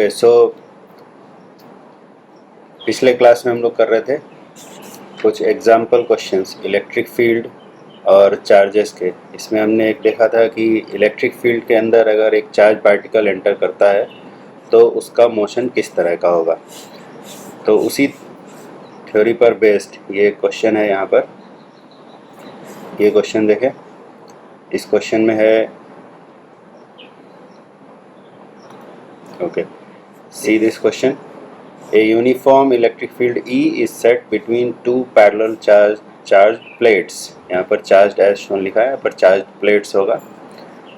Okay, सो पिछले class में हम लोग कर रहे थे कुछ एग्जाम्पल क्वेश्चंस इलेक्ट्रिक फील्ड और चार्जेस के। इसमें हमने एक देखा था कि इलेक्ट्रिक फील्ड के अंदर अगर एक चार्ज पार्टिकल एंटर करता है तो उसका मोशन किस तरह का होगा। तो उसी थ्योरी पर बेस्ड ये क्वेश्चन है। यहाँ पर ये क्वेश्चन देखें। इस क्वेश्चन में है, okay, see this question. A uniform electric field E is set between two parallel charged plates। यहाँ पर charged as shown लिखा है, यहाँ पर charged plates होगा।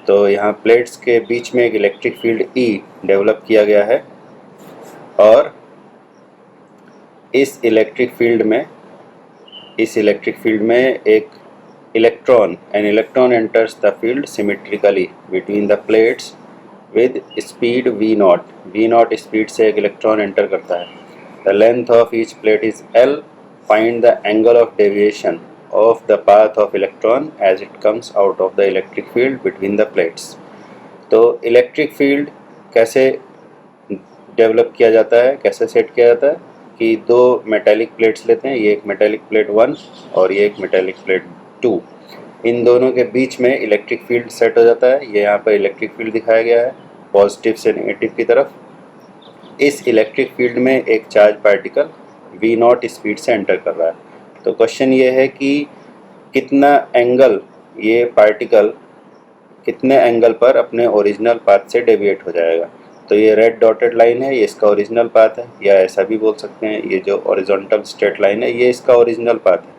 तो यहाँ प्लेट्स के बीच में एक इलेक्ट्रिक फील्ड E डेवलप किया गया है और इस इलेक्ट्रिक फील्ड में एक an electron enters the field symmetrically between the plates with speed v0 speed से एक इलेक्ट्रॉन एंटर करता है। The length of each plate is L। Find the angle of deviation of the path of electron as it comes out of the electric field between the plates. तो electric field कैसे develop किया जाता है, कैसे set किया जाता है कि दो मेटेलिक प्लेट्स लेते हैं, ये एक मेटेलिक प्लेट 1 और ये एक मेटेलिक प्लेट 2। इन दोनों के बीच में इलेक्ट्रिक फील्ड सेट हो जाता है। ये यहाँ पर इलेक्ट्रिक फील्ड दिखाया गया है पॉजिटिव से नेगेटिव की तरफ। इस इलेक्ट्रिक फील्ड में एक चार्ज पार्टिकल v0 स्पीड से एंटर कर रहा है। तो क्वेश्चन ये है कि कितना एंगल ये पार्टिकल कितने एंगल पर अपने ओरिजिनल पाथ से डेविएट हो जाएगा। तो ये रेड डॉटेड लाइन है, ये इसका ओरिजिनल पाथ है, या ऐसा भी बोल सकते हैं ये जो हॉरिजॉन्टल स्ट्रेट लाइन है ये इसका ओरिजिनल पाथ है।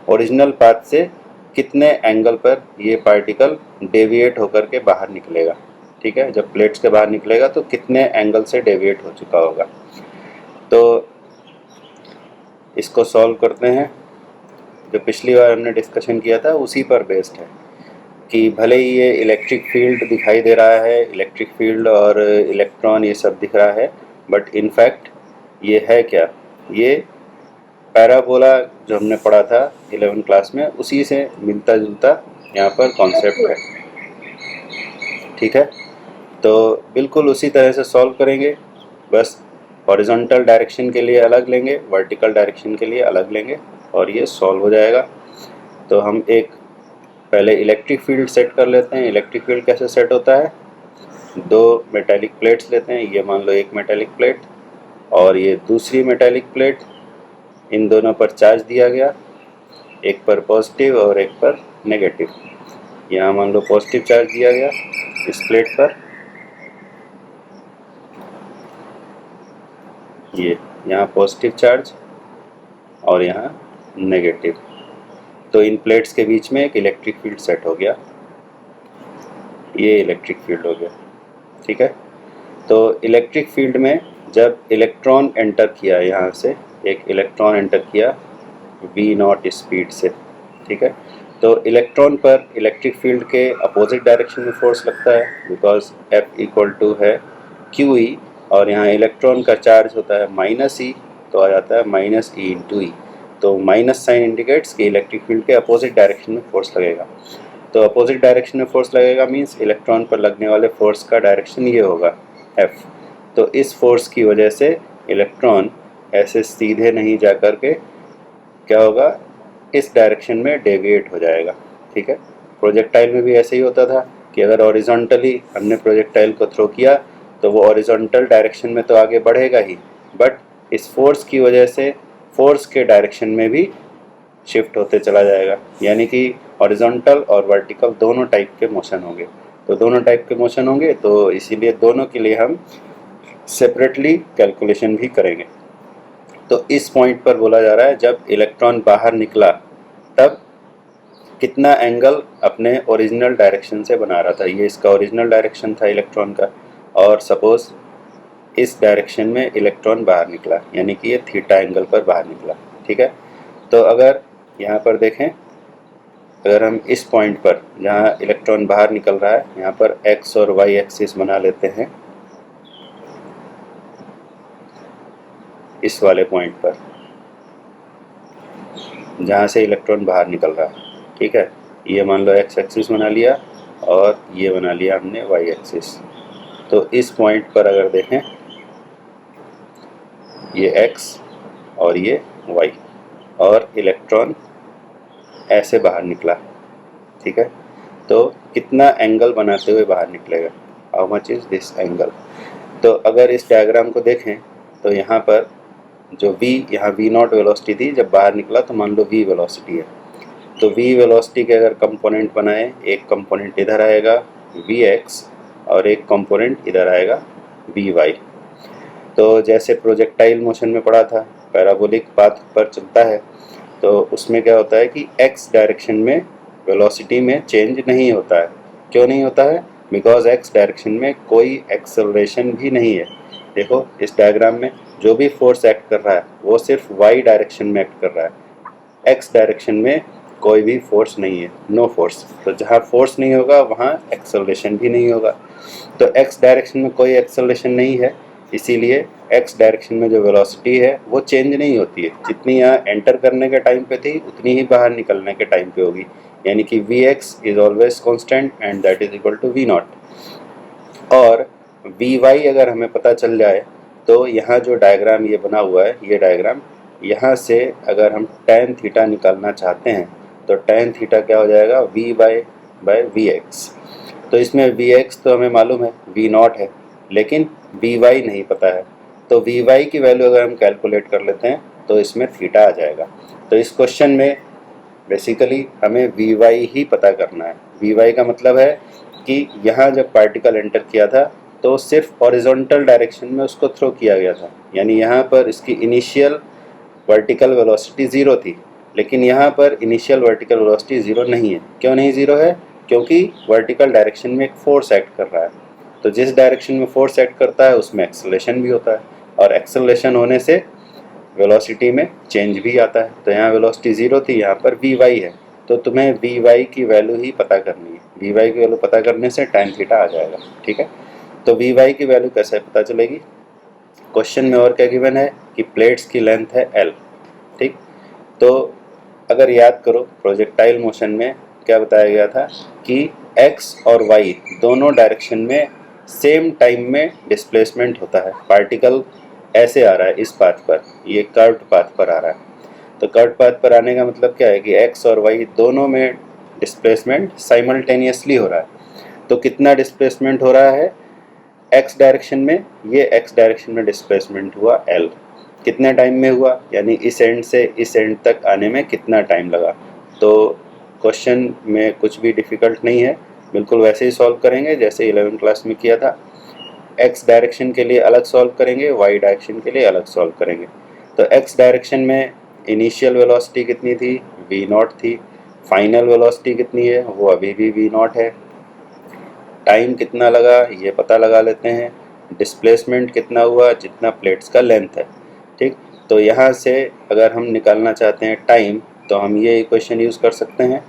ओरिजिनल पाथ से कितने एंगल पर ये पार्टिकल डेविएट होकर के बाहर निकलेगा, ठीक है। जब प्लेट्स के बाहर निकलेगा तो कितने एंगल से डेविएट हो चुका होगा। तो इसको सॉल्व करते हैं। जो पिछली बार हमने डिस्कशन किया था उसी पर बेस्ड है कि भले ही ये इलेक्ट्रिक फील्ड दिखाई दे रहा है, इलेक्ट्रिक फील्ड और इलेक्ट्रॉन ये सब दिख रहा है, बट इनफैक्ट ये है क्या, ये पैराबोला जो हमने पढ़ा था 11 क्लास में उसी से मिलता जुलता यहाँ पर कॉन्सेप्ट है, ठीक है। तो बिल्कुल उसी तरह से सॉल्व करेंगे, बस हॉरिजॉन्टल डायरेक्शन के लिए अलग लेंगे, वर्टिकल डायरेक्शन के लिए अलग लेंगे और ये सॉल्व हो जाएगा। तो हम एक पहले इलेक्ट्रिक फील्ड सेट कर लेते हैं। इलेक्ट्रिक फील्ड कैसे सेट होता है, दो मेटेलिक प्लेट्स लेते हैं, ये मान लो एक मेटेलिक प्लेट और ये दूसरी मेटेलिक प्लेट, इन दोनों पर चार्ज दिया गया, एक पर पॉजिटिव और एक पर नेगेटिव। यहाँ मान लो पॉजिटिव चार्ज दिया गया इस प्लेट पर, ये यहाँ पॉजिटिव चार्ज और यहाँ नेगेटिव। तो इन प्लेट्स के बीच में एक इलेक्ट्रिक फील्ड सेट हो गया, ये इलेक्ट्रिक फील्ड हो गया, ठीक है। तो इलेक्ट्रिक फील्ड में जब इलेक्ट्रॉन एंटर किया, यहाँ से एक इलेक्ट्रॉन एंटर किया v0 स्पीड से, ठीक है। तो इलेक्ट्रॉन पर इलेक्ट्रिक फील्ड के अपोजिट डायरेक्शन में फोर्स लगता है बिकॉज F इक्वल टू है QE और यहाँ इलेक्ट्रॉन का चार्ज होता है -E, तो आ जाता है -E इंटू ई। तो माइनस साइन इंडिकेट्स कि इलेक्ट्रिक फील्ड के अपोजिट डायरेक्शन में फोर्स लगेगा। तो अपोजिट डायरेक्शन में फोर्स लगेगा मीन्स इलेक्ट्रॉन पर लगने वाले फोर्स का डायरेक्शन ये होगा F। तो इस फोर्स की वजह से इलेक्ट्रॉन ऐसे सीधे नहीं जा कर के क्या होगा, इस डायरेक्शन में डेविएट हो जाएगा, ठीक है। प्रोजेक्टाइल में भी ऐसे ही होता था कि अगर हॉरिजॉन्टली हमने प्रोजेक्टाइल को थ्रो किया तो वो हॉरिजॉन्टल डायरेक्शन में तो आगे बढ़ेगा ही, बट इस फोर्स की वजह से फोर्स के डायरेक्शन में भी शिफ्ट होते चला जाएगा, यानी कि हॉरिजॉन्टल और वर्टिकल दोनों टाइप के मोशन होंगे। तो दोनों टाइप के मोशन होंगे तो इसीलिए दोनों के लिए हम सेपरेटली कैलकुलेशन भी करेंगे। तो इस पॉइंट पर बोला जा रहा है जब इलेक्ट्रॉन बाहर निकला तब कितना एंगल अपने ओरिजिनल डायरेक्शन से बना रहा था। ये इसका ओरिजिनल डायरेक्शन था इलेक्ट्रॉन का, और सपोज इस डायरेक्शन में इलेक्ट्रॉन बाहर निकला, यानी कि ये थीटा एंगल पर बाहर निकला, ठीक है। तो अगर यहाँ पर देखें, अगर हम इस पॉइंट पर जहाँ इलेक्ट्रॉन बाहर निकल रहा है यहाँ पर x और y एक्सिस बना लेते हैं, इस वाले पॉइंट पर जहाँ से इलेक्ट्रॉन बाहर निकल रहा है, ठीक है। ये मान लो x एक्सिस बना लिया और ये बना लिया हमने y एक्सिस। तो इस पॉइंट पर अगर देखें ये x और ये y, और इलेक्ट्रॉन ऐसे बाहर निकला, ठीक है। तो कितना एंगल बनाते हुए बाहर निकलेगा, how much is this angle. तो अगर इस डायग्राम को देखें तो यहाँ पर जो v, यहाँ v0 वेलोसिटी थी, जब बाहर निकला तो मान लो v वेलोसिटी है। तो v वेलोसिटी के अगर कंपोनेंट बनाए, एक कंपोनेंट इधर आएगा vx और एक कंपोनेंट इधर आएगा vy। तो जैसे प्रोजेक्टाइल मोशन में पढ़ा था, पैराबोलिक पाथ पर चलता है, तो उसमें क्या होता है कि x डायरेक्शन में वेलोसिटी में चेंज नहीं होता है। क्यों नहीं होता है? बिकॉज x डायरेक्शन में कोई एक्सेलरेशन भी नहीं है। देखो इस डायग्राम में जो भी फोर्स एक्ट कर रहा है वो सिर्फ y डायरेक्शन में एक्ट कर रहा है, x डायरेक्शन में कोई भी फोर्स नहीं है, नो फोर्स। तो जहाँ फोर्स नहीं होगा वहाँ एक्सेलरेशन भी नहीं होगा। तो x डायरेक्शन में कोई एक्सेलरेशन नहीं है, इसीलिए x डायरेक्शन में जो वेलोसिटी है वो चेंज नहीं होती है। जितनी यहाँ एंटर करने के टाइम पे थी उतनी ही बाहर निकलने के टाइम पे होगी, यानी कि vx is always constant and that is equal to v0। और vy अगर हमें पता चल जाए तो यहाँ जो डायग्राम ये बना हुआ है, ये डायग्राम, यहाँ से अगर हम tan थीटा निकालना चाहते हैं तो tan थीटा क्या हो जाएगा, v बाय vx। तो इसमें vx तो हमें मालूम है, v0 है, लेकिन vy नहीं पता है। तो vy की वैल्यू अगर हम कैलकुलेट कर लेते हैं तो इसमें थीटा आ जाएगा। तो इस क्वेश्चन में बेसिकली हमें vy ही पता करना है। vy का मतलब है कि यहाँ जब पार्टिकल एंटर किया था तो सिर्फ हॉरिजॉन्टल डायरेक्शन में उसको थ्रो किया गया था, यानी यहाँ पर इसकी इनिशियल वर्टिकल वेलोसिटी ज़ीरो थी, लेकिन यहाँ पर इनिशियल वर्टिकल वेलोसिटी ज़ीरो नहीं है। क्यों नहीं ज़ीरो है? क्योंकि वर्टिकल डायरेक्शन में एक फोर्स एक्ट कर रहा है। तो जिस डायरेक्शन में फोर्स एक्ट करता है उसमें एक्सेलरेशन भी होता है, और एक्सेलरेशन होने से वेलोसिटी में चेंज भी आता है। तो यहाँ वेलोसिटी ज़ीरो थी, यहाँ पर vy है, तो तुम्हें vy की वैल्यू ही पता करनी है। vy की वैल्यू पता करने से tan थीटा आ जाएगा, ठीक है। तो vy की वैल्यू कैसे पता चलेगी? क्वेश्चन में और क्या गिवन है कि प्लेट्स की लेंथ है l, ठीक। तो अगर याद करो प्रोजेक्टाइल मोशन में क्या बताया गया था कि x और y दोनों डायरेक्शन में सेम टाइम में डिस्प्लेसमेंट होता है। पार्टिकल ऐसे आ रहा है इस पाथ पर, ये कर्व्ड पाथ पर आ रहा है। तो कर्व्ड पाथ पर आने का मतलब क्या है कि x और y दोनों में डिस्प्लेसमेंट साइमल्टेनियसली हो रहा है। तो कितना डिस्प्लेसमेंट हो रहा है x डायरेक्शन में? ये x डायरेक्शन में डिस्प्लेसमेंट हुआ l। कितने टाइम में हुआ, यानी इस एंड से इस एंड तक आने में कितना टाइम लगा। तो क्वेश्चन में कुछ भी डिफ़िकल्ट नहीं है, बिल्कुल वैसे ही सॉल्व करेंगे जैसे 11वीं क्लास में किया था। x डायरेक्शन के लिए अलग सॉल्व करेंगे, y डायरेक्शन के लिए अलग सॉल्व करेंगे। तो x डायरेक्शन में इनिशियल वेलोसिटी कितनी थी, v0 थी। फाइनल वेलोसिटी कितनी है, वो अभी भी v0 है। टाइम कितना लगा ये पता लगा लेते हैं। डिस्प्लेसमेंट कितना हुआ, जितना प्लेट्स का लेंथ है, ठीक। तो यहाँ से अगर हम निकालना चाहते हैं टाइम, तो हम ये इक्वेशन यूज़ कर सकते हैं,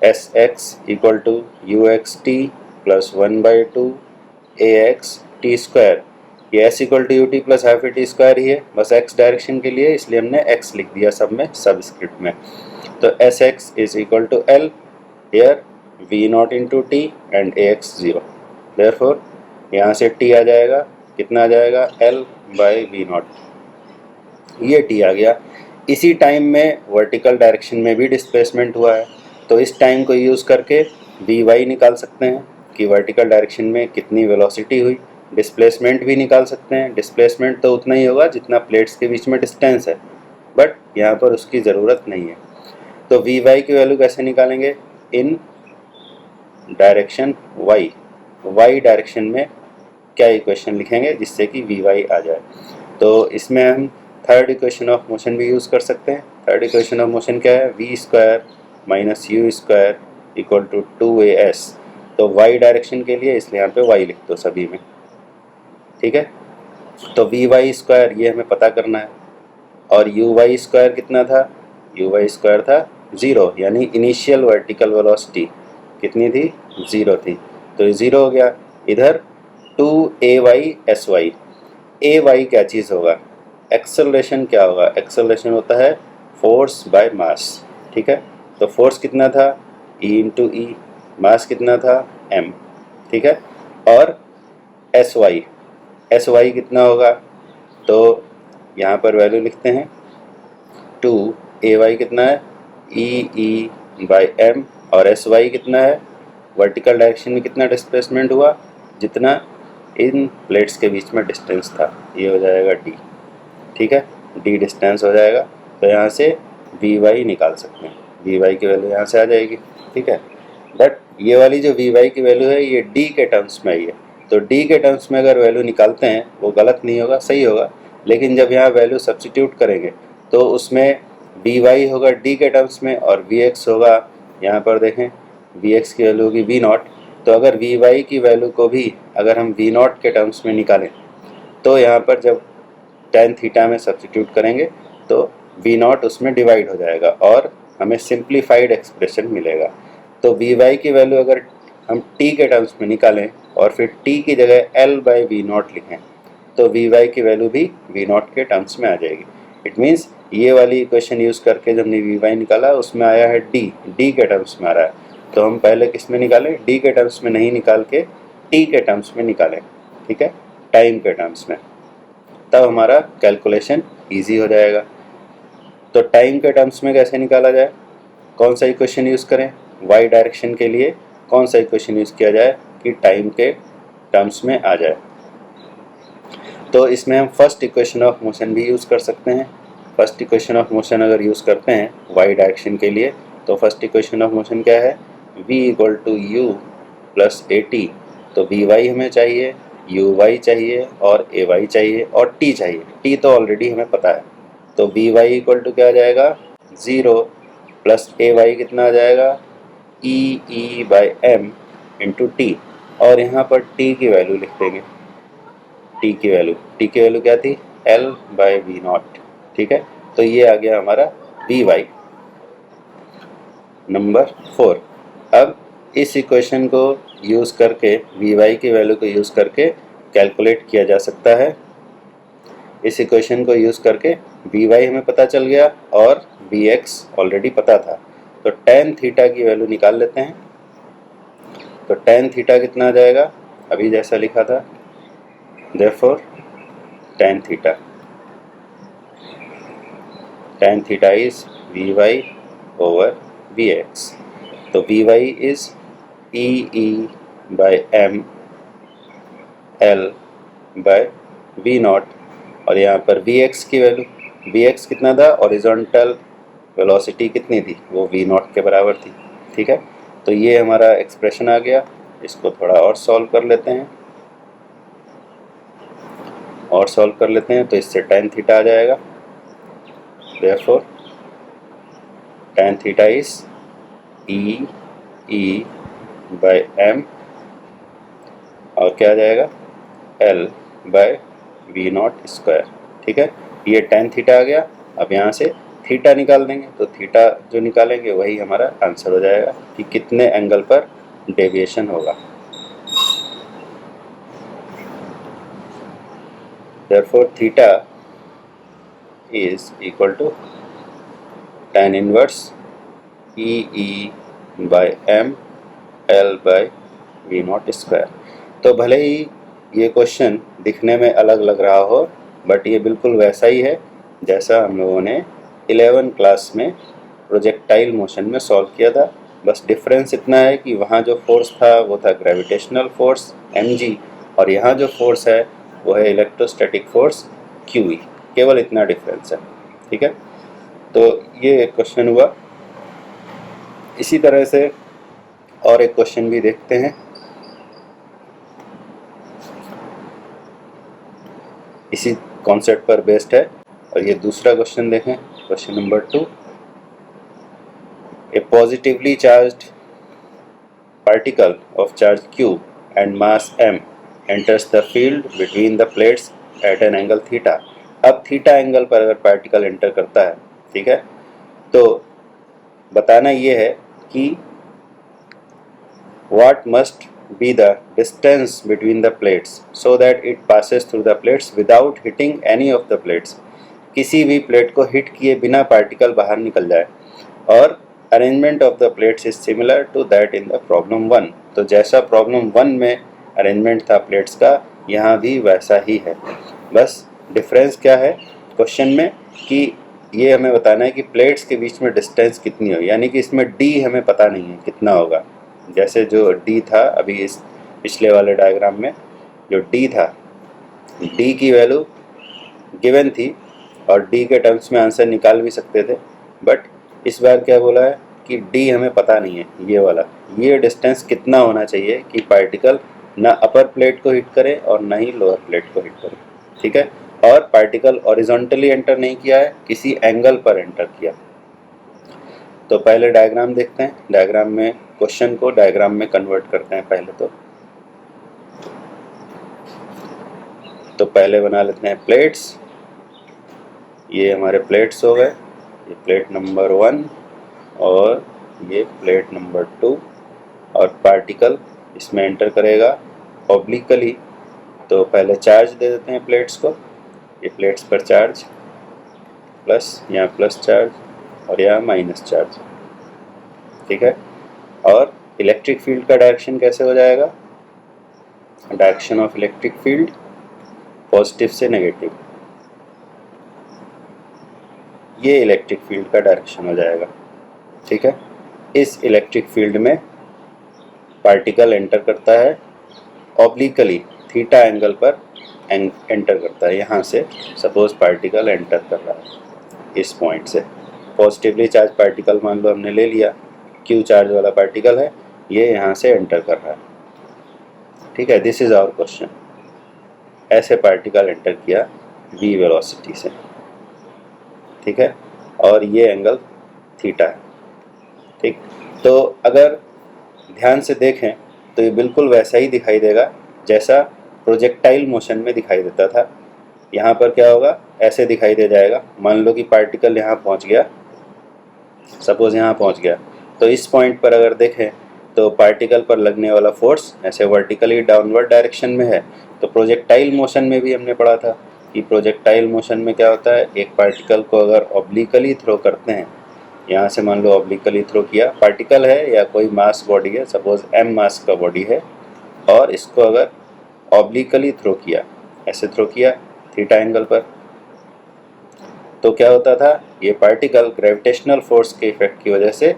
Sx equal to ux t plus 1/2 ax t square. ये s equal to ut plus half a t square ही है, बस x डायरेक्शन के लिए, इसलिए हमने x लिख दिया सब में, सब स्क्रिप्ट में। तो Sx is equal to L, here v0 into t and ax 0। Therefore यहाँ से t आ जाएगा, कितना आ जाएगा, L बाई v0। ये t आ गया। इसी टाइम में वर्टिकल डायरेक्शन में भी डिस्प्लेसमेंट हुआ है, तो इस टाइम को यूज़ करके vy निकाल सकते हैं कि वर्टिकल डायरेक्शन में कितनी वेलोसिटी हुई। डिस्प्लेसमेंट भी निकाल सकते हैं, डिस्प्लेसमेंट तो उतना ही होगा जितना प्लेट्स के बीच में डिस्टेंस है, बट यहाँ पर उसकी ज़रूरत नहीं है। तो vy की वैल्यू कैसे निकालेंगे, इन डायरेक्शन y डायरेक्शन में क्या इक्वेशन लिखेंगे जिससे कि vy आ जाए। तो इसमें हम थर्ड इक्वेशन ऑफ मोशन भी यूज़ कर सकते हैं। थर्ड इक्वेशन ऑफ मोशन क्या है, v square minus u square equal to 2as। तो y डायरेक्शन के लिए, इसलिए यहाँ पे y लिख दो सभी में, ठीक है। तो vy स्क्वायर ये हमें पता करना है, और uy स्क्वायर कितना था, uy स्क्वायर था 0, यानी इनिशियल वर्टिकल वेलोसिटी कितनी थी, 0 थी। तो ये 0 हो गया। इधर 2ay sy, ay क्या चीज़ होगा, एक्सेलरेशन क्या होगा, एक्सेलरेशन होता है फोर्स बाय मास, ठीक है। तो फोर्स कितना था, E इंटू ई, मास कितना था, m, ठीक है। और sy कितना होगा, तो यहाँ पर वैल्यू लिखते हैं 2ay कितना है E/m और sy कितना है, वर्टिकल डायरेक्शन में कितना डिस्प्लेसमेंट हुआ, जितना इन प्लेट्स के बीच में डिस्टेंस था, ये हो जाएगा d। ठीक है, d डिस्टेंस हो जाएगा। तो यहाँ से vy निकाल सकते हैं, vy की वैल्यू यहाँ से आ जाएगी। ठीक है, बट ये वाली जो vy की वैल्यू है ये d के टर्म्स में आई है, तो d के टर्म्स में अगर वैल्यू निकालते हैं वो गलत नहीं होगा, सही होगा। लेकिन जब यहाँ वैल्यू सब्स्टिट्यूट करेंगे तो उसमें vy होगा d के टर्म्स में और vx होगा, यहाँ पर देखें vx की वैल्यू होगी v0। तो अगर vy की वैल्यू को भी अगर हम v0 के टर्म्स में निकालें तो यहाँ पर जब tan थीटा में सब्स्टिट्यूट करेंगे तो v0 उसमें डिवाइड हो जाएगा और हमें सिंप्लीफाइड एक्सप्रेशन मिलेगा। तो vy की वैल्यू अगर हम t के टर्म्स में निकालें और फिर t की जगह L/v0 लिखें तो vy की वैल्यू भी v0 के टर्म्स में आ जाएगी। इट मीन्स ये वाली इक्वेशन यूज़ करके जब हमने vy निकाला उसमें आया है d के टर्म्स में आ रहा है, तो हम पहले किस में निकालें, d के टर्म्स में नहीं निकाल के t के टर्म्स में निकालें। ठीक है, टाइम के टर्म्स में, तब हमारा कैलकुलेशन ईजी हो जाएगा। तो टाइम के टर्म्स में कैसे निकाला जाए, कौन सा इक्वेशन यूज़ करें, y डायरेक्शन के लिए कौन सा इक्वेशन यूज़ किया जाए कि टाइम के टर्म्स में आ जाए। तो इसमें हम फर्स्ट इक्वेशन ऑफ मोशन भी यूज़ कर सकते हैं। फर्स्ट इक्वेशन ऑफ मोशन अगर यूज़ करते हैं y डायरेक्शन के लिए तो फर्स्ट इक्वेशन ऑफ मोशन क्या है, v = u + at। तो vy हमें चाहिए, uy चाहिए और ay चाहिए और t चाहिए। t तो ऑलरेडी हमें पता है, तो vy = क्या आ जाएगा 0 + ay कितना आ जाएगा E/m × t। और यहाँ पर t की वैल्यू लिख देंगे, t की वैल्यू क्या थी L/v0। ठीक है, तो ये आ गया हमारा vy। नंबर 4, अब इस इक्वेशन को यूज़ करके vy की वैल्यू को यूज़ करके कैलकुलेट किया जा सकता है। इस इक्वेशन को यूज़ करके vy हमें पता चल गया और vx ऑलरेडी पता था, तो tan थीटा की वैल्यू निकाल लेते हैं। तो tan थीटा कितना आ जाएगा, अभी जैसा लिखा था, therefore tan theta is vy/vx। तो vy इज E/m L/v0 और यहाँ पर vx की वैल्यू, vx कितना था, हॉरिजॉन्टल वेलोसिटी कितनी थी, वो v0 के बराबर थी। ठीक है, तो ये हमारा एक्सप्रेशन आ गया। इसको थोड़ा और सॉल्व कर लेते हैं, तो इससे tan थीटा आ जाएगा। Therefore tan theta is E/m और क्या आ जाएगा L/v0²। ठीक है, ये tan थीटा आ गया। अब यहाँ से थीटा निकाल देंगे, तो थीटा जो निकालेंगे वही हमारा आंसर हो जाएगा कि कितने एंगल पर डेविएशन होगा। Therefore theta is equal to tan inverse E/m L/v0²। तो भले ही ये क्वेश्चन दिखने में अलग लग रहा हो, बट ये बिल्कुल वैसा ही है जैसा हम लोगों ने 11 क्लास में प्रोजेक्टाइल मोशन में सॉल्व किया था। बस डिफरेंस इतना है कि वहाँ जो फोर्स था वो था ग्रेविटेशनल फोर्स mg और यहाँ जो फोर्स है वो है इलेक्ट्रोस्टैटिक फोर्स QE, केवल इतना डिफरेंस है। ठीक है, तो ये क्वेश्चन हुआ। इसी तरह से और एक क्वेश्चन भी देखते हैं, इसी कॉन्सेप्ट पर बेस्ड है। और ये दूसरा क्वेश्चन देखें, question number 2। A positively charged particle of charge Q and mass m enters the field between the plates at an angle theta. अब थीटा एंगल पर अगर पार्टिकल एंटर करता है, ठीक है, तो बताना ये है कि what must be the distance between the plates so that it passes through the plates without hitting any of the plates। किसी भी प्लेट को हिट किए बिना पार्टिकल बाहर निकल जाए। और arrangement of the plates is similar to that in the problem 1। तो जैसा प्रॉब्लम 1 में अरेंजमेंट था प्लेट्स का, यहाँ भी वैसा ही है। बस डिफरेंस क्या है क्वेश्चन में कि ये हमें बताना है कि प्लेट्स के बीच में डिस्टेंस कितनी हो, यानी कि इसमें डी हमें पता नहीं है कितना होगा। जैसे जो डी था अभी इस पिछले वाले डायग्राम में, जो डी था, डी की वैल्यू गिवन थी और डी के टर्म्स में आंसर निकाल भी सकते थे, बट इस बार क्या बोला है कि डी हमें पता नहीं है ये वाला, ये डिस्टेंस कितना होना चाहिए कि पार्टिकल ना अपर प्लेट को हिट करे और ना ही लोअर प्लेट को हिट करे। ठीक है, और पार्टिकल हॉरिजॉन्टली एंटर नहीं किया है, किसी एंगल पर एंटर किया। तो पहले डायग्राम देखते हैं, डायग्राम में क्वेश्चन को डायग्राम में कन्वर्ट करते हैं पहले। तो पहले बना लेते हैं प्लेट्स। ये हमारे प्लेट्स हो गए, ये प्लेट नंबर 1 और ये प्लेट नंबर 2, और पार्टिकल इसमें एंटर करेगा ऑब्लिकली। तो पहले चार्ज दे देते हैं प्लेट्स को, ये प्लेट्स पर चार्ज प्लस, यहाँ प्लस चार्ज और यहाँ माइनस चार्ज। ठीक है, और इलेक्ट्रिक फील्ड का डायरेक्शन कैसे हो जाएगा, direction of electric field positive से नेगेटिव, ये इलेक्ट्रिक फील्ड का डायरेक्शन हो जाएगा। ठीक है, इस इलेक्ट्रिक फील्ड में पार्टिकल एंटर करता है ऑब्लिकली, थीटा एंगल पर एंटर करता है। यहाँ से सपोज पार्टिकल एंटर कर रहा है इस पॉइंट से, पॉजिटिवली चार्ज पार्टिकल मान लो हमने ले लिया, क्यू चार्ज वाला पार्टिकल है, ये यहाँ से एंटर कर रहा है। ठीक है, दिस इज आवर क्वेश्चन। ऐसे पार्टिकल एंटर किया v वेलोसिटी से। ठीक है, और ये एंगल थीटा है। ठीक, तो अगर ध्यान से देखें तो ये बिल्कुल वैसा ही दिखाई देगा जैसा प्रोजेक्टाइल मोशन में दिखाई देता था। यहाँ पर क्या होगा, ऐसे दिखाई दे जाएगा। मान लो कि पार्टिकल यहाँ पहुँच गया, सपोज यहाँ पहुँच गया, तो इस पॉइंट पर अगर देखें तो पार्टिकल पर लगने वाला फोर्स ऐसे वर्टिकली डाउनवर्ड डायरेक्शन में है। तो प्रोजेक्टाइल मोशन में भी हमने पढ़ा था कि प्रोजेक्टाइल मोशन में क्या होता है, एक पार्टिकल को अगर ऑब्लिकली थ्रो करते हैं, यहाँ से मान लो ऑब्लिकली थ्रो किया, पार्टिकल है या कोई मास बॉडी है, सपोज m मास का बॉडी है, और इसको अगर ऑब्लिकली थ्रो किया, ऐसे थ्रो किया थीटा एंगल पर, तो क्या होता था, ये पार्टिकल ग्रेविटेशनल फोर्स के इफेक्ट की वजह से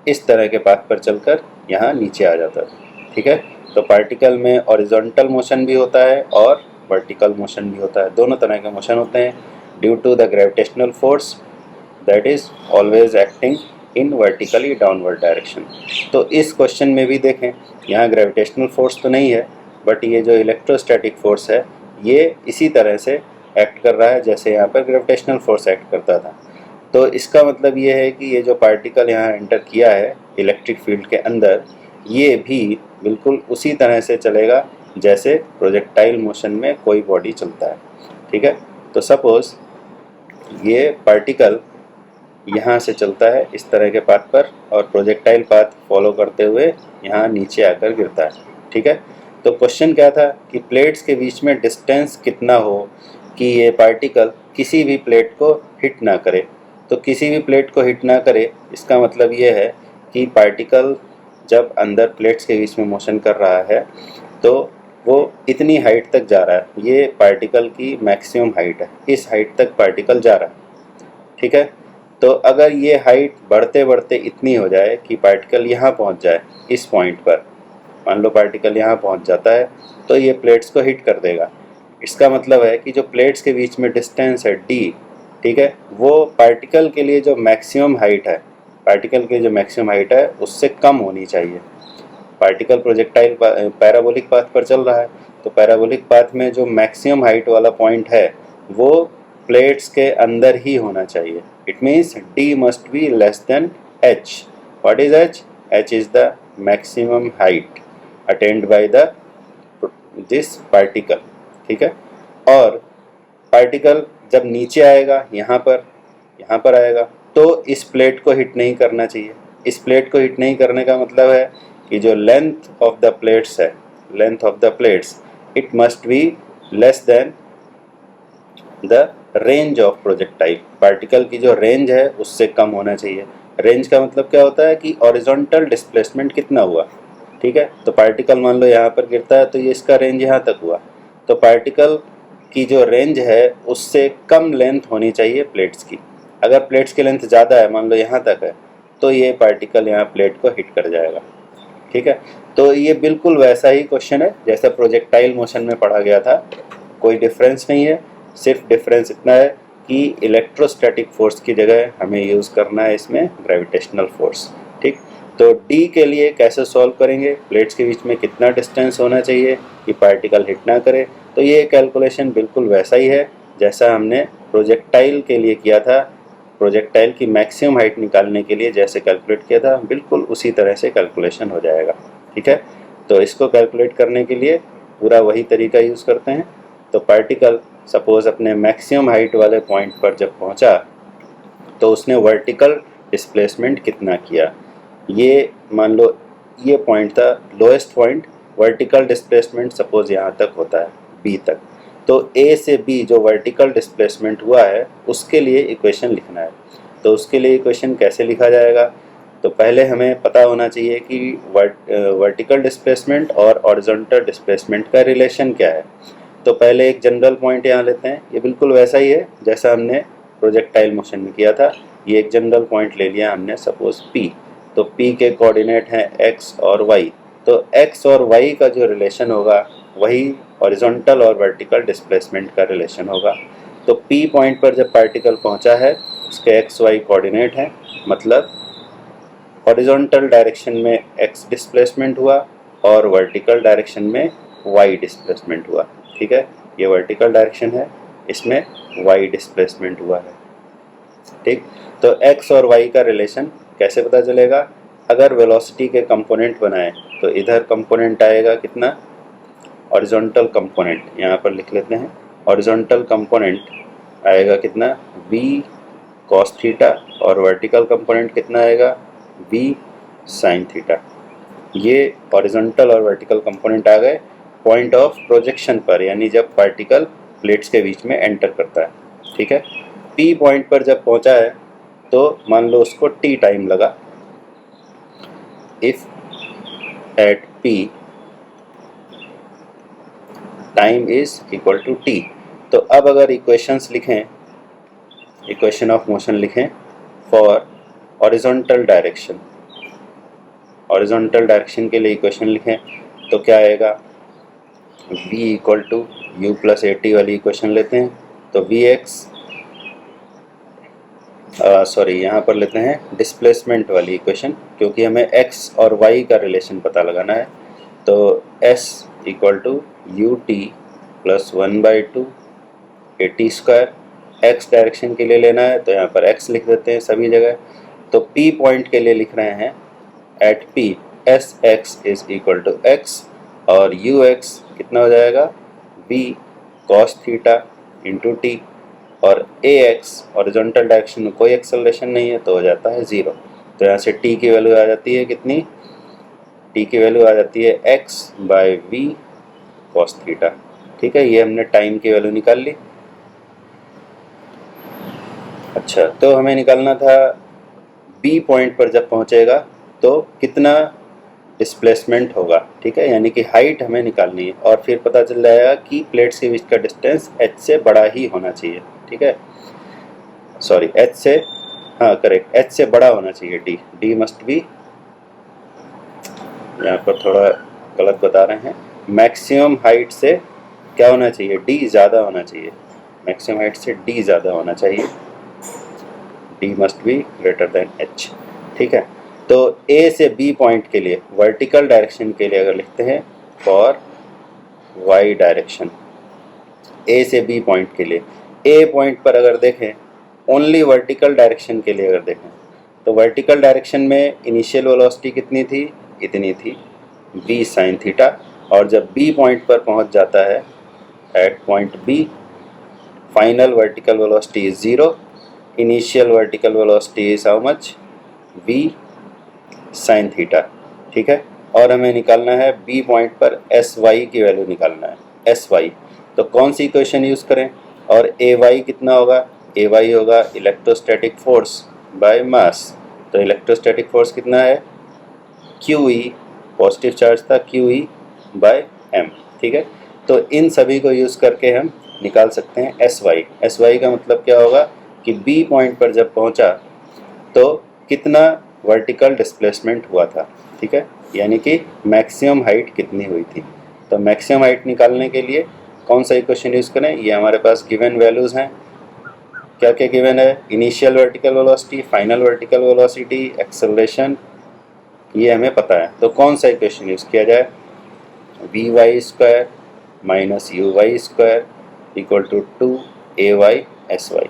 इस तरह के पाथ पर चलकर यहाँ नीचे आ जाता था। ठीक है, तो पार्टिकल में हॉरिजॉन्टल मोशन भी होता है और वर्टिकल मोशन भी होता है, दोनों तरह के मोशन होते हैं due to the gravitational force that is always acting in vertically downward direction. तो इस क्वेश्चन में भी देखें, यहाँ ग्रेविटेशनल फोर्स तो नहीं है, बट ये जो इलेक्ट्रोस्टैटिक फोर्स है ये इसी तरह से एक्ट कर रहा है जैसे यहाँ पर ग्रेविटेशनल फोर्स एक्ट करता था। तो इसका मतलब ये है कि ये जो पार्टिकल यहाँ एंटर किया है इलेक्ट्रिक फील्ड के अंदर, ये भी बिल्कुल उसी तरह से चलेगा जैसे प्रोजेक्टाइल मोशन में कोई बॉडी चलता है। ठीक है, तो सपोज ये पार्टिकल यहाँ से चलता है इस तरह के पाथ पर और प्रोजेक्टाइल पाथ फॉलो करते हुए यहाँ नीचे आकर गिरता है। ठीक है, तो क्वेश्चन क्या था कि प्लेट्स के बीच में डिस्टेंस कितना हो कि ये पार्टिकल किसी भी प्लेट को हिट ना करे। तो किसी भी प्लेट को हिट ना करे, इसका मतलब ये है कि पार्टिकल जब अंदर प्लेट्स के बीच में मोशन कर रहा है तो वो इतनी हाइट तक जा रहा है, ये पार्टिकल की मैक्सिमम हाइट है, इस हाइट तक पार्टिकल जा रहा है। ठीक है, तो अगर ये हाइट बढ़ते बढ़ते इतनी हो जाए कि पार्टिकल यहाँ पहुँच जाए इस पॉइंट पर, मान लो पार्टिकल यहाँ पहुँच जाता है, तो ये प्लेट्स को हिट कर देगा। इसका मतलब है कि जो प्लेट्स के बीच में डिस्टेंस है d, ठीक है, वो पार्टिकल के लिए जो मैक्सिमम हाइट है, पार्टिकल की जो मैक्सिमम हाइट है उससे कम होनी चाहिए। पार्टिकल प्रोजेक्टाइल पैराबोलिक पाथ पर चल रहा है, तो पैराबोलिक पाथ में जो मैक्सिमम हाइट वाला पॉइंट है वो प्लेट्स के अंदर ही होना चाहिए। It means d must be less than h। What is h? h is the maximum height attend by the this particle. ठीक है, और पार्टिकल जब नीचे आएगा यहाँ पर आएगा, तो इस प्लेट को हिट नहीं करना चाहिए। इस प्लेट को हिट नहीं करने का मतलब है कि जो लेंथ ऑफ द प्लेट्स है, length of the plates, it must be less than the range of projectile. Particle की जो रेंज है उससे कम होना चाहिए। रेंज का मतलब क्या होता है कि हॉरिजॉन्टल डिस्प्लेसमेंट कितना हुआ। ठीक है, तो पार्टिकल मान लो यहाँ पर गिरता है तो ये इसका रेंज यहाँ तक हुआ, तो पार्टिकल की जो रेंज है उससे कम लेंथ होनी चाहिए प्लेट्स की। अगर प्लेट्स की लेंथ ज़्यादा है, मान लो यहाँ तक है, तो ये पार्टिकल यहाँ प्लेट को हिट कर जाएगा। ठीक है, तो ये बिल्कुल वैसा ही क्वेश्चन है जैसा प्रोजेक्टाइल मोशन में पढ़ा गया था, कोई डिफरेंस नहीं है। सिर्फ डिफरेंस इतना है कि इलेक्ट्रोस्टैटिक फोर्स की जगह हमें यूज़ करना है इसमें ग्रेविटेशनल फोर्स। ठीक, तो डी के लिए कैसे सॉल्व करेंगे, प्लेट्स के बीच में कितना डिस्टेंस होना चाहिए कि पार्टिकल हिट ना करे, तो ये कैलकुलेशन बिल्कुल वैसा ही है जैसा हमने प्रोजेक्टाइल के लिए किया था। प्रोजेक्टाइल की मैक्सिमम हाइट निकालने के लिए जैसे कैलकुलेट किया था, बिल्कुल उसी तरह से कैलकुलेशन हो जाएगा। ठीक है, तो इसको कैलकुलेट करने के लिए पूरा वही तरीका यूज़ करते हैं। तो पार्टिकल सपोज अपने मैक्सिमम हाइट वाले पॉइंट पर जब पहुंचा तो उसने वर्टिकल डिस्प्लेसमेंट कितना किया, ये मान लो ये पॉइंट था lowest point. Vertical displacement suppose यहाँ तक होता है बी तक, तो ए से बी जो वर्टिकल डिस्प्लेसमेंट हुआ है उसके लिए इक्वेशन लिखना है। तो उसके लिए इक्वेशन कैसे लिखा जाएगा, तो पहले हमें पता होना चाहिए कि वर्टिकल डिस्प्लेसमेंट और हॉरिजॉन्टल डिस्प्लेसमेंट का रिलेशन क्या है। तो पहले एक जनरल पॉइंट यहाँ लेते हैं, ये बिल्कुल वैसा ही है जैसा हमने प्रोजेक्टाइल मोशन में किया था। ये एक जनरल पॉइंट ले लिया हमने सपोज P, तो P के कोऑर्डिनेट हैं x और y, तो x और y का जो रिलेशन होगा वही हॉरिजॉन्टल और वर्टिकल डिस्प्लेसमेंट का रिलेशन होगा। तो P पॉइंट पर जब पार्टिकल पहुंचा है उसके x y कोऑर्डिनेट हैं, मतलब हॉरिजॉन्टल डायरेक्शन में x डिस्प्लेसमेंट हुआ और वर्टिकल डायरेक्शन में y डिस्प्लेसमेंट हुआ। ठीक है, ये वर्टिकल डायरेक्शन है, इसमें y डिस्प्लेसमेंट हुआ है। ठीक, तो x और y का रिलेशन कैसे पता चलेगा, अगर वेलोसिटी के कंपोनेंट बनाए तो इधर कंपोनेंट आएगा कितना, हॉरिजॉन्टल कंपोनेंट यहाँ पर लिख लेते हैं। हॉरिजॉन्टल कंपोनेंट आएगा कितना v cos थीटा और वर्टिकल कंपोनेंट कितना आएगा v sin थीटा। ये हॉरिजॉन्टल और वर्टिकल कंपोनेंट आ गए पॉइंट ऑफ प्रोजेक्शन पर, यानी जब पार्टिकल प्लेट्स के बीच में एंटर करता है। ठीक है, P पॉइंट पर जब पहुंचा है तो मान लो उसको t टाइम लगा। If at P time is equal to t, तो अब अगर इक्वेशंस लिखें, इक्वेशन ऑफ मोशन लिखें for horizontal direction, horizontal direction के लिए इक्वेशन लिखें तो क्या आएगा, v equal to u plus a t वाली इक्वेशन लेते हैं। तो वी एक्स सॉरी यहाँ पर लेते हैं डिस्प्लेसमेंट वाली इक्वेशन, क्योंकि हमें x और y का रिलेशन पता लगाना है। तो s equal to u t plus 1/2 a t square, x direction के लिए लेना है तो यहाँ पर x लिख देते हैं सभी जगह। तो P पॉइंट के लिए लिख रहे हैं at P s x is equal to x और यू एक्स कितना हो जाएगा v cos theta into t, और ए एक्स हॉरिजॉन्टल डायरेक्शन में कोई एक्सेलरेशन नहीं है तो हो जाता है 0। तो यहाँ से t की वैल्यू आ जाती है कितनी, t की वैल्यू आ जाती है x by v cos theta. ठीक है, ये हमने टाइम की वैल्यू निकाल ली। अच्छा, तो हमें निकालना था B पॉइंट पर जब पहुँचेगा तो कितना डिस्प्लेसमेंट होगा। ठीक है, यानी कि हाइट हमें निकालनी है और फिर पता चल जाएगा कि प्लेट्स के बीच का डिस्टेंस h से बड़ा ही होना चाहिए। ठीक है, सॉरी h से, हाँ करेक्ट, h से बड़ा होना चाहिए d मस्ट बी, यहाँ पर थोड़ा गलत बता रहे हैं, मैक्सिमम हाइट से क्या होना चाहिए, d ज़्यादा होना चाहिए, मैक्सिमम हाइट से d ज़्यादा होना चाहिए, d must be greater than h। ठीक है, तो A से B पॉइंट के लिए वर्टिकल डायरेक्शन के लिए अगर लिखते हैं फॉर y डायरेक्शन, A से B पॉइंट के लिए, A पॉइंट पर अगर देखें ओनली वर्टिकल डायरेक्शन के लिए अगर देखें तो वर्टिकल डायरेक्शन में इनिशियल वेलोसिटी कितनी थी, इतनी थी v sin थीटा, और जब B पॉइंट पर पहुंच जाता है at point B final vertical velocity is 0, initial vertical velocity is how much, v sin theta. ठीक है, और हमें निकालना है B पॉइंट पर sy की वैल्यू निकालना है, sy। तो कौन सी इक्वेशन यूज़ करें, और ay कितना होगा, ay होगा इलेक्ट्रोस्टैटिक फोर्स बाय मास। तो इलेक्ट्रोस्टैटिक फोर्स कितना है, QE, पॉजिटिव चार्ज था QE बाय m। ठीक है, तो इन सभी को यूज़ करके हम निकाल सकते हैं एस वाई का मतलब क्या होगा कि बी पॉइंट पर जब पहुंचा तो कितना वर्टिकल डिस्प्लेसमेंट हुआ था, ठीक है, यानी कि मैक्सिमम हाइट कितनी हुई थी। तो मैक्सिमम हाइट निकालने के लिए कौन सा इक्वेशन यूज़ करें, ये हमारे पास गिवन वैल्यूज़ हैं। क्या क्या गिवन है, initial vertical velocity, final vertical velocity, acceleration, ये हमें पता है। तो कौन सा इक्वेशन यूज़ किया जाए, v y square minus u y square equal to 2ay sy,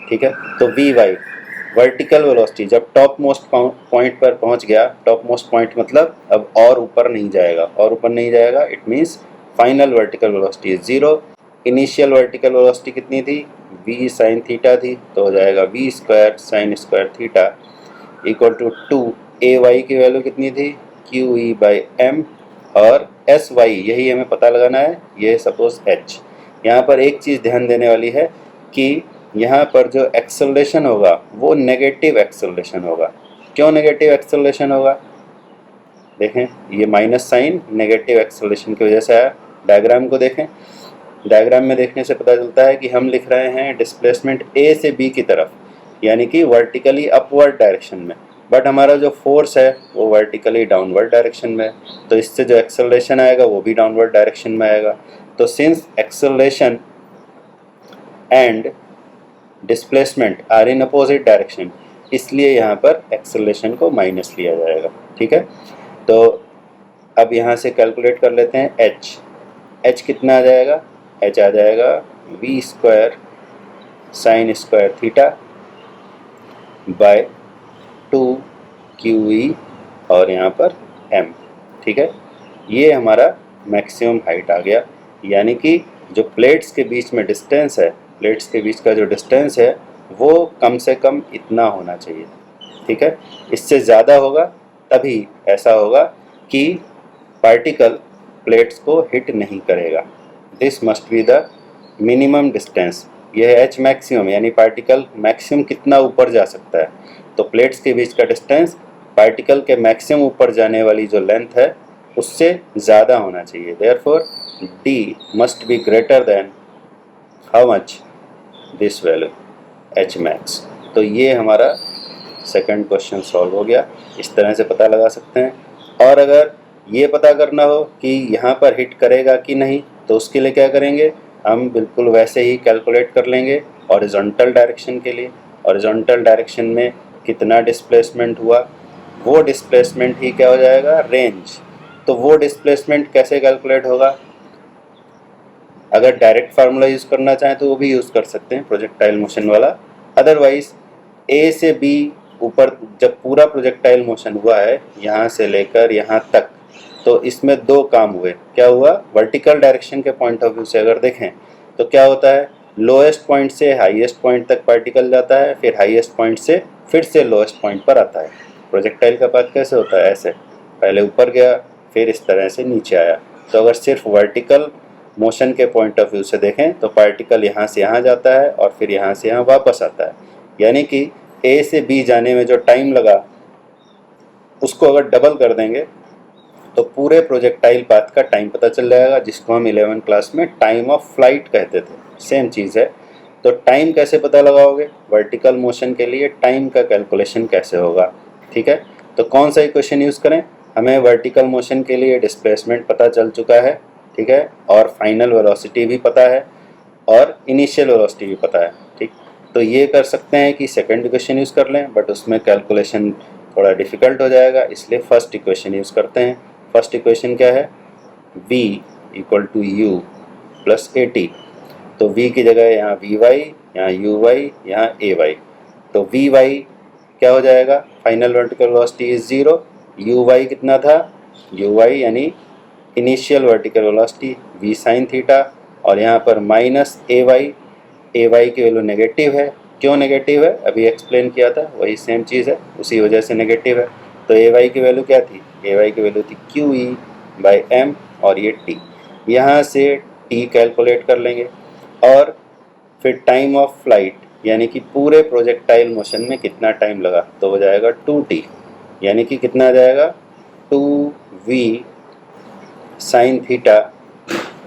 ठीक है। तो वी वाई वर्टिकल वेलोसिटी जब टॉप मोस्ट पॉइंट पर पहुंच गया, टॉप मोस्ट पॉइंट मतलब अब और ऊपर नहीं जाएगा, और ऊपर नहीं जाएगा it means final vertical velocity is 0। Initial vertical velocity कितनी थी, v साइन थीटा थी, तो हो जाएगा v square sine square theta equal to 2ay की वैल्यू कितनी थी, QE बाई m, और sy यही हमें पता लगाना है, ये सपोज h। यहाँ पर एक चीज़ ध्यान देने वाली है कि यहाँ पर जो एक्सेलरेशन होगा वो नेगेटिव एक्सेलरेशन होगा। क्यों नेगेटिव एक्सेलरेशन होगा, देखें ये माइनस साइन नेगेटिव एक्सेलरेशन की वजह से आया। डायग्राम को देखें, डायग्राम में देखने से पता चलता है कि हम लिख रहे हैं डिस्प्लेसमेंट ए से बी की तरफ, यानी कि वर्टिकली अपवर्ड डायरेक्शन में, बट हमारा जो फोर्स है वो वर्टिकली डाउनवर्ड डायरेक्शन में है, तो इससे जो एक्सेलरेशन आएगा वो भी डाउनवर्ड डायरेक्शन में आएगा। तो since acceleration and displacement are in opposite direction, इसलिए यहाँ पर एक्सेलरेशन को माइनस लिया जाएगा, ठीक है। तो अब यहाँ से कैलकुलेट कर लेते हैं एच कितना आ जाएगा, एच आ जाएगा v square sine square theta by 2QE और यहाँ पर m, ठीक है। ये हमारा मैक्सिमम हाइट आ गया, यानी कि जो प्लेट्स के बीच में डिस्टेंस है, प्लेट्स के बीच का जो डिस्टेंस है वो कम से कम इतना होना चाहिए, ठीक है। इससे ज़्यादा होगा तभी ऐसा होगा कि पार्टिकल प्लेट्स को हिट नहीं करेगा। This must be the minimum distance. यह एच मैक्सिमम यानी पार्टिकल मैक्सिमम कितना ऊपर जा सकता है, तो प्लेट्स के बीच का डिस्टेंस पार्टिकल के मैक्सिमम ऊपर जाने वाली जो लेंथ है उससे ज़्यादा होना चाहिए। Therefore D must be greater than how much, this value H max. तो ये हमारा सेकंड क्वेश्चन सॉल्व हो गया। इस तरह से पता लगा सकते हैं। और अगर ये पता करना हो कि यहाँ पर हिट करेगा कि नहीं, तो उसके लिए क्या करेंगे, हम बिल्कुल वैसे ही कैलकुलेट कर लेंगे हॉरिजॉन्टल डायरेक्शन के लिए। हॉरिजॉन्टल डायरेक्शन में कितना डिस्प्लेसमेंट हुआ, वो डिस्प्लेसमेंट ही क्या हो जाएगा, रेंज। तो वो डिस्प्लेसमेंट कैसे कैलकुलेट होगा, अगर डायरेक्ट फार्मूला यूज़ करना चाहें तो वो भी यूज़ कर सकते हैं, प्रोजेक्टाइल मोशन वाला। अदरवाइज ए से बी ऊपर जब पूरा प्रोजेक्टाइल मोशन हुआ है यहाँ से लेकर यहाँ तक, तो इसमें दो काम हुए। क्या हुआ, वर्टिकल डायरेक्शन के पॉइंट ऑफ व्यू से अगर देखें तो क्या होता है, लोएस्ट पॉइंट से हाईएस्ट पॉइंट तक पार्टिकल जाता है, फिर हाईएस्ट पॉइंट से फिर से लोएस्ट पॉइंट पर आता है। प्रोजेक्टाइल का पाथ कैसे होता है, ऐसे पहले ऊपर गया फिर इस तरह से नीचे आया। तो अगर सिर्फ वर्टिकल मोशन के पॉइंट ऑफ व्यू से देखें तो पार्टिकल यहाँ से यहाँ जाता है और फिर यहाँ से यहाँ वापस आता है, यानी कि ए से बी जाने में जो टाइम लगा उसको अगर डबल कर देंगे तो पूरे प्रोजेक्टाइल पाथ का टाइम पता चल जाएगा, जिसको हम 11 क्लास में टाइम ऑफ फ्लाइट कहते थे। सेम चीज़ है। तो टाइम कैसे पता लगाओगे, वर्टिकल मोशन के लिए टाइम का कैलकुलेशन कैसे होगा, ठीक है। तो कौन सा इक्वेशन यूज़ करें, हमें वर्टिकल मोशन के लिए डिस्प्लेसमेंट पता चल चुका है, ठीक है, और फाइनल वेलोसिटी भी पता है और इनिशियल वेलोसिटी भी पता है, ठीक। तो ये कर सकते हैं कि सेकंड इक्वेशन यूज़ कर लें, बट उसमें कैलकुलेशन थोड़ा डिफ़िकल्ट हो जाएगा, इसलिए फर्स्ट इक्वेशन यूज़ करते हैं। फर्स्ट इक्वेशन क्या है, v equal to u plus a t. तो v की जगह यहाँ वी वाई, यहाँ यू वाई, यहाँ ए वाई। तो वी वाई क्या हो जाएगा, final vertical velocity is 0। U y कितना था, यू वाई यानी initial vertical velocity v sine theta, और यहाँ पर माइनस ए वाई की वैल्यू नेगेटिव है। क्यों नेगेटिव है, अभी एक्सप्लेन किया था, वही सेम चीज़ है, उसी वजह से नेगेटिव है। तो ए वाई की वैल्यू क्या थी, ए वाई की वैल्यू थी QE बाई m, और ये t। यहाँ से t कैलकुलेट कर लेंगे और फिर टाइम ऑफ फ्लाइट यानी कि पूरे प्रोजेक्टाइल मोशन में कितना टाइम लगा, तो हो जाएगा 2t, यानी कि कितना आ जाएगा 2v sine theta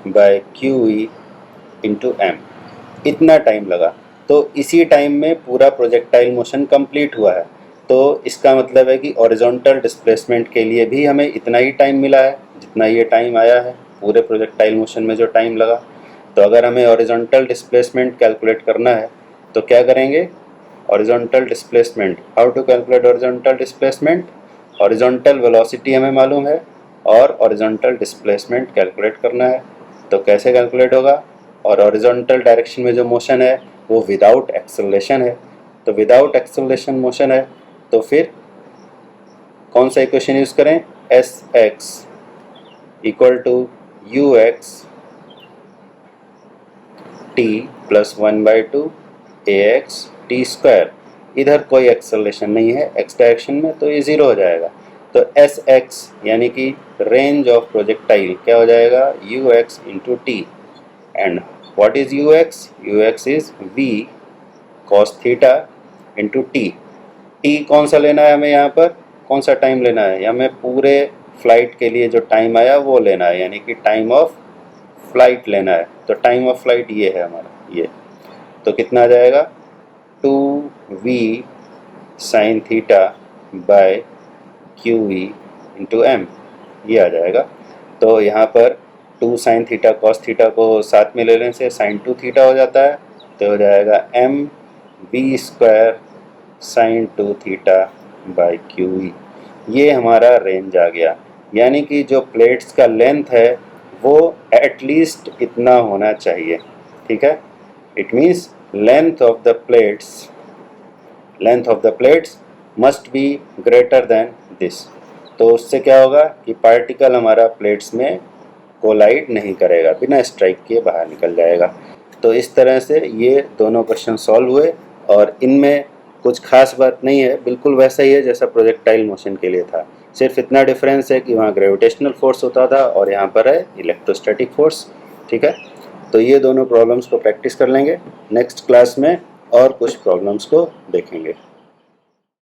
by QE into m, इतना टाइम लगा। तो इसी टाइम में पूरा प्रोजेक्टाइल मोशन कंप्लीट हुआ है। तो इसका मतलब है कि हॉरिजॉन्टल डिस्प्लेसमेंट के लिए भी हमें इतना ही टाइम मिला है जितना ये टाइम आया है पूरे प्रोजेक्टाइल मोशन में जो टाइम लगा। तो अगर हमें हॉरिजॉन्टल डिस्प्लेसमेंट कैलकुलेट करना है तो क्या करेंगे? Horizontal displacement, how to calculate horizontal displacement? Horizontal velocity हमें मालूम है और हॉरिजॉन्टल डिस्प्लेसमेंट कैलकुलेट करना है। तो कैसे कैलकुलेट होगा? और हॉरिजॉन्टल डायरेक्शन में जो मोशन है वो विदाउट एक्सेलरेशन है। तो विदाउट एक्सेलरेशन मोशन है तो फिर कौन सा इक्वेशन यूज़ करें? S x equal to u x t plus 1/2 a x t square. इधर कोई एक्सेलरेशन नहीं है एक्स डायरेक्शन में, तो ये ज़ीरो हो जाएगा। तो एस एक्स यानी कि रेंज ऑफ प्रोजेक्टाइल क्या हो जाएगा? U x into t. And what is u x? U x is v cos theta into t. T कौन सा लेना है हमें यहाँ पर? कौन सा टाइम लेना है? हमें पूरे फ्लाइट के लिए जो टाइम आया वो लेना है, यानी कि टाइम ऑफ फ्लाइट लेना है। तो टाइम ऑफ फ्लाइट ये है हमारा, ये। तो कितना आ जाएगा? 2v sine theta by Q v into m, ये आ जाएगा। तो यहाँ पर 2 साइन थीटा कॉस थीटा को साथ में ले लेने से साइन 2 थीटा हो जाता है। तो हो जाएगा m b square sine 2 theta by Q v. ये हमारा रेंज आ गया, यानी कि जो प्लेट्स का लेंथ है वो एटलीस्ट इतना होना चाहिए। ठीक है, it means length of the plates must be greater than this. तो उससे क्या होगा कि पार्टिकल हमारा प्लेट्स में कोलाइड नहीं करेगा, बिना स्ट्राइक किए बाहर निकल जाएगा। तो इस तरह से ये दोनों क्वेश्चन सॉल्व हुए और इनमें कुछ खास बात नहीं है, बिल्कुल वैसा ही है जैसा प्रोजेक्टाइल मोशन के लिए था। सिर्फ इतना डिफरेंस है कि वहाँ ग्रेविटेशनल फोर्स होता था और यहाँ पर है इलेक्ट्रोस्टैटिक फोर्स। ठीक है, तो ये दोनों प्रॉब्लम्स को प्रैक्टिस कर लेंगे। नेक्स्ट क्लास में और कुछ प्रॉब्लम्स को देखेंगे।